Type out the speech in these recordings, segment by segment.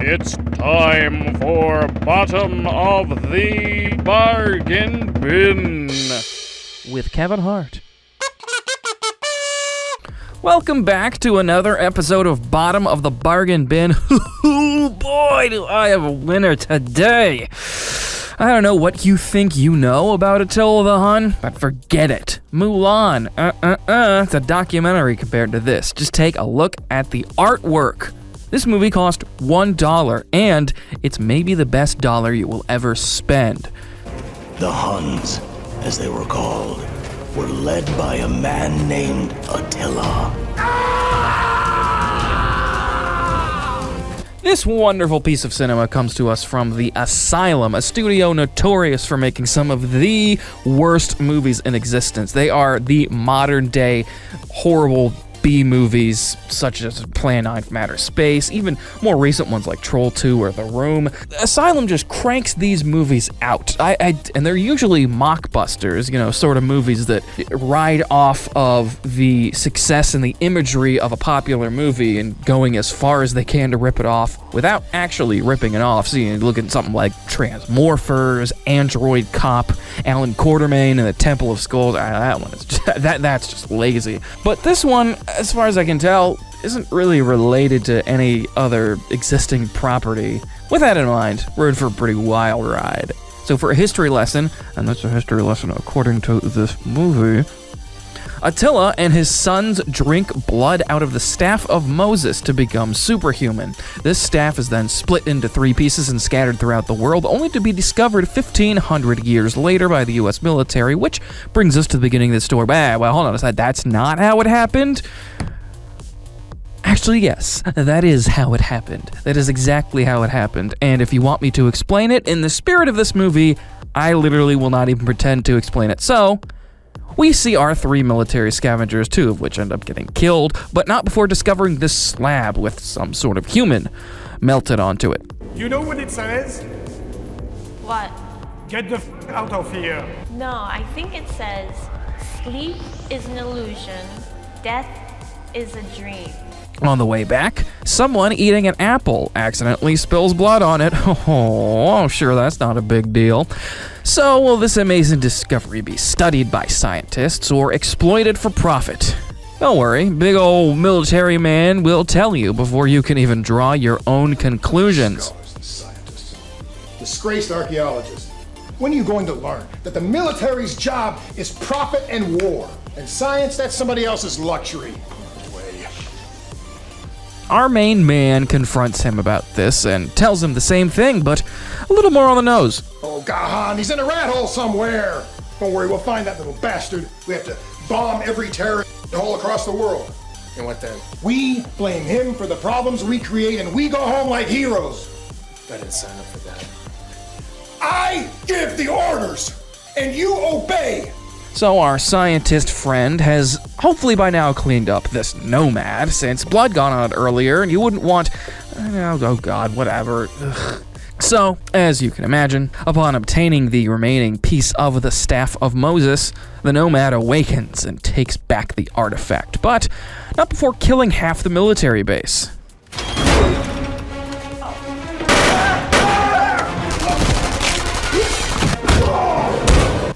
It's time for Bottom of the Bargain Bin with Kevin Hart. Welcome back to another episode of Bottom of the Bargain Bin. Boy, do I have a winner today. I don't know what you think you know about Attila the Hun, but forget it. Mulan. It's a documentary compared to this. Just take a look at the artwork. This movie cost $1, and it's maybe the best dollar you will ever spend. The Huns, as they were called, were led by a man named Attila. This wonderful piece of cinema comes to us from the ASYLUM, a studio notorious for making some of the worst movies in existence. They are the modern-day horrible B-movies, such as Plan 9 from Outer Space, even more recent ones like Troll 2 or The Room. ASYLUM just cranks these movies out, and they're usually mockbusters, sort of movies that ride off of the success and the imagery of a popular movie and going as far as they can to rip it off without actually ripping it off. So you look at something like Transmorphers, Android Cop, Alan Quartermain, and the Temple of Skulls. That's just lazy. But this one, as far as I can tell, isn't really related to any other existing property. With that in mind, we're in for a pretty wild ride. So for a history lesson, and that's a history lesson according to this movie, Attila and his sons drink blood out of the staff of Moses to become superhuman. This staff is then split into 3 pieces and scattered throughout the world, only to be discovered 1,500 years later by the U.S. military, which brings us to the beginning of the story. Well, hold on a second, that's not how it happened? Actually, yes, that is how it happened. That is exactly how it happened, and if you want me to explain it in the spirit of this movie, I literally will not even pretend to explain it. So, we see our 3 military scavengers, 2 of which end up getting killed, but not before discovering this slab with some sort of human melted onto it. You know what it says? What? Get the f*** out of here. No, I think it says, sleep is an illusion, death is a dream. On the way back, someone eating an apple accidentally spills blood on it. Oh, sure, that's not a big deal. So, will this amazing discovery be studied by scientists or exploited for profit? Don't worry, big old military man will tell you before you can even draw your own conclusions. Scholars and scientists, disgraced archaeologists. When are you going to learn that the military's job is profit and war, and science, that's somebody else's luxury? Our main man confronts him about this and tells him the same thing, but a little more on the nose. Oh, Gahan, he's in a rat hole somewhere. Don't worry, we'll find that little bastard. We have to bomb every terrorist hole across the world. And what then? We blame him for the problems we create, and we go home like heroes. I didn't sign up for that. I give the orders, and you obey. So our scientist friend has hopefully by now cleaned up this nomad, since blood got on it earlier, and you wouldn't want, oh god, whatever. Ugh. So, as you can imagine, upon obtaining the remaining piece of the staff of Moses, the nomad awakens and takes back the artifact, but not before killing half the military base.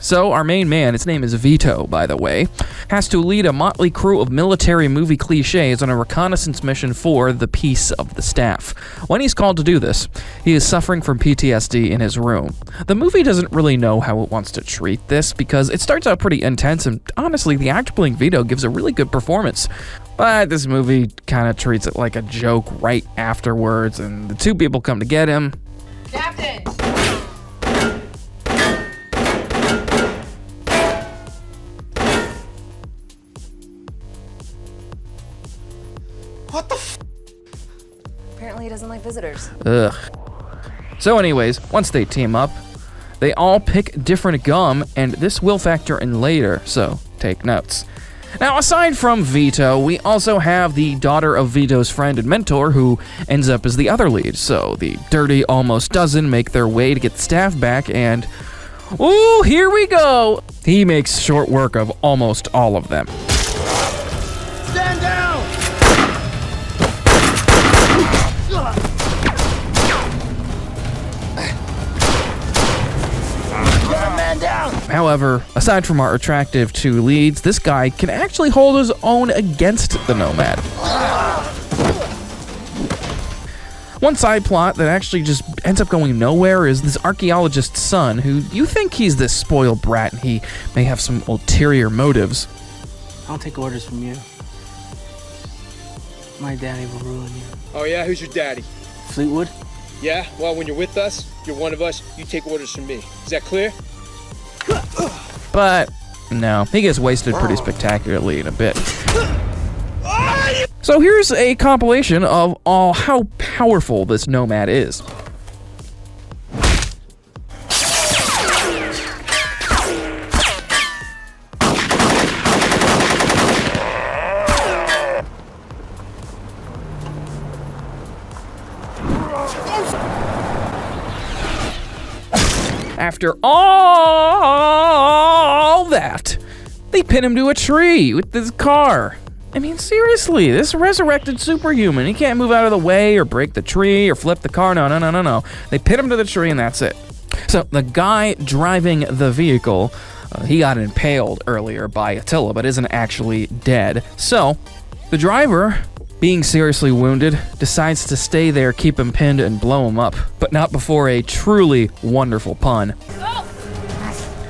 So our main man, his name is Vito, by the way, has to lead a motley crew of military movie cliches on a reconnaissance mission for the piece of the staff. When he's called to do this, he is suffering from PTSD in his room. The movie doesn't really know how it wants to treat this because it starts out pretty intense, and honestly, the actor playing Vito gives a really good performance. But this movie kind of treats it like a joke right afterwards, and the 2 people come to get him. Captain! What the f? Apparently he doesn't like visitors. Ugh. So anyways, once they team up, they all pick different gum, and this will factor in later, so take notes. Now, aside from Vito, we also have the daughter of Vito's friend and mentor, who ends up as the other lead, so the dirty almost dozen make their way to get the staff back, and ooh, here we go! He makes short work of almost all of them. Stand down! However, aside from our attractive two leads, this guy can actually hold his own against the Nomad. One side plot that actually just ends up going nowhere is this archaeologist's son, who you think he's this spoiled brat and he may have some ulterior motives. I don't take orders from you. My daddy will ruin you. Oh yeah? Who's your daddy? Fleetwood? Yeah? Well, when you're with us, you're one of us, you take orders from me. Is that clear? But no, he gets wasted pretty spectacularly in a bit. So here's a compilation of all how powerful this Nomad is. After all that, they pin him to a tree with this car. I mean, seriously, this resurrected superhuman, he can't move out of the way or break the tree or flip the car. No. They pin him to the tree and that's it. So the guy driving the vehicle, he got impaled earlier by Attila, but isn't actually dead. So the driver, being seriously wounded, decides to stay there, keep him pinned, and blow him up. But not before a truly wonderful pun.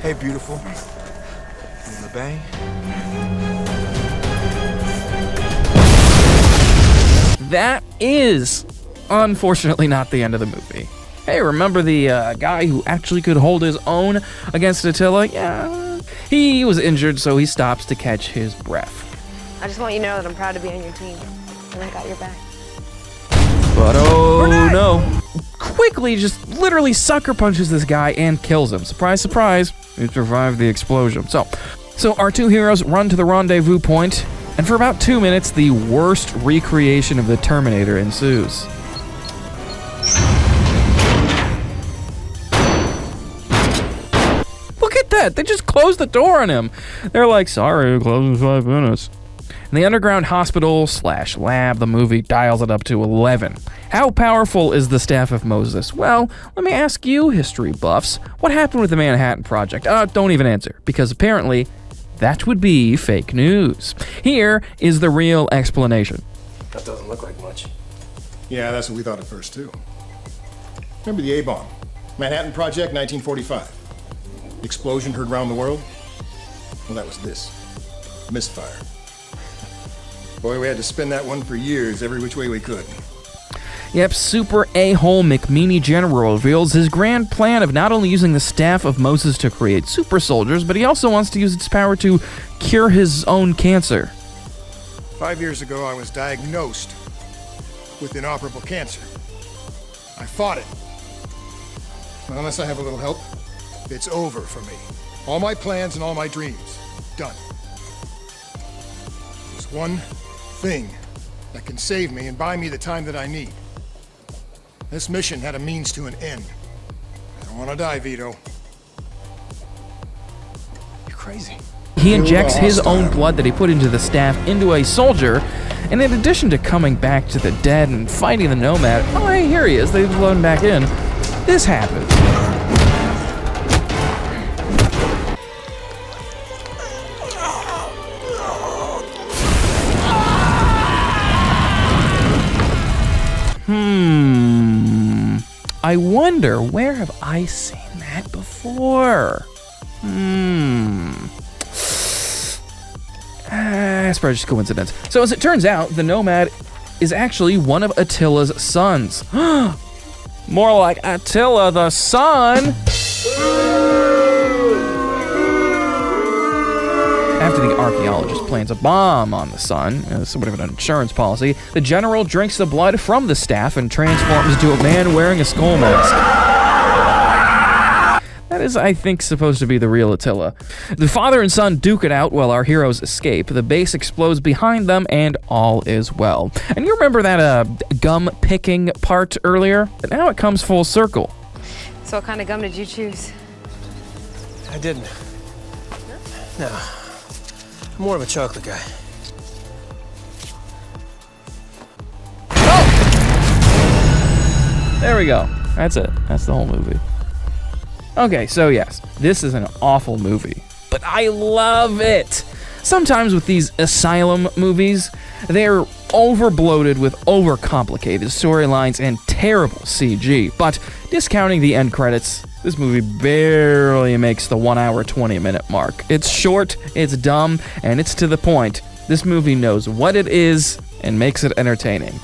Hey, beautiful. In the bay? That is, unfortunately, not the end of the movie. Hey, remember the guy who actually could hold his own against Attila? Yeah, he was injured, so he stops to catch his breath. I just want you to know that I'm proud to be on your team, and I got your back. But oh no. Quickly just literally sucker punches this guy and kills him. Surprise, surprise, he survived the explosion. So our two heroes run to the rendezvous point, and for about 2 minutes, the worst recreation of the Terminator ensues. Look at that, they just closed the door on him. They're like, sorry, we'll close in 5 minutes. In the underground hospital/lab, the movie dials it up to 11. How powerful is the staff of Moses? Well, let me ask you, history buffs, what happened with the Manhattan Project? Don't even answer, because apparently that would be fake news. Here is the real explanation. That doesn't look like much. Yeah, that's what we thought at first, too. Remember the A-bomb? Manhattan Project, 1945. Explosion heard around the world? Well, that was this. Misfire. Boy, we had to spin that one for years, every which way we could. Yep, super a-hole McMeany General reveals his grand plan of not only using the staff of Moses to create super soldiers, but he also wants to use its power to cure his own cancer. 5 years ago, I was diagnosed with inoperable cancer. I fought it. But unless I have a little help, it's over for me. All my plans and all my dreams, done. There's one thing that can save me and buy me the time that I need. This mission had a means to an end. I don't want to die, Vito. You're crazy. He injects his own blood that he put into the staff into a soldier, and in addition to coming back to the dead and fighting the Nomad, oh hey, here he is, they've loaded him back in, this happens. I wonder, where have I seen that before? It's probably just coincidence. So as it turns out, the Nomad is actually one of Attila's sons. More like Attila the son. After the archaeologist plants a bomb on the son, somewhat of an insurance policy, the general drinks the blood from the staff and transforms into a man wearing a skull mask. That is, I think, supposed to be the real Attila. The father and son duke it out while our heroes escape. The base explodes behind them, and all is well. And you remember that gum-picking part earlier? But now it comes full circle. So what kind of gum did you choose? I didn't. No. I'm more of a chocolate guy. There we go. That's it. That's the whole movie. Okay, so yes, this is an awful movie, but I love it. Sometimes with these asylum movies, they're overbloated with overcomplicated storylines and terrible CG, but discounting the end credits, this movie barely makes the 1 hour 20-minute mark. It's short, it's dumb, and it's to the point. This movie knows what it is and makes it entertaining.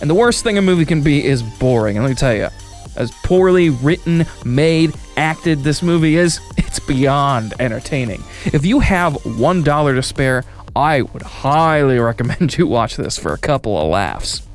And the worst thing a movie can be is boring, and let me tell you, as poorly written, made, acted this movie is, it's beyond entertaining. If you have $1 to spare, I would highly recommend you watch this for a couple of laughs.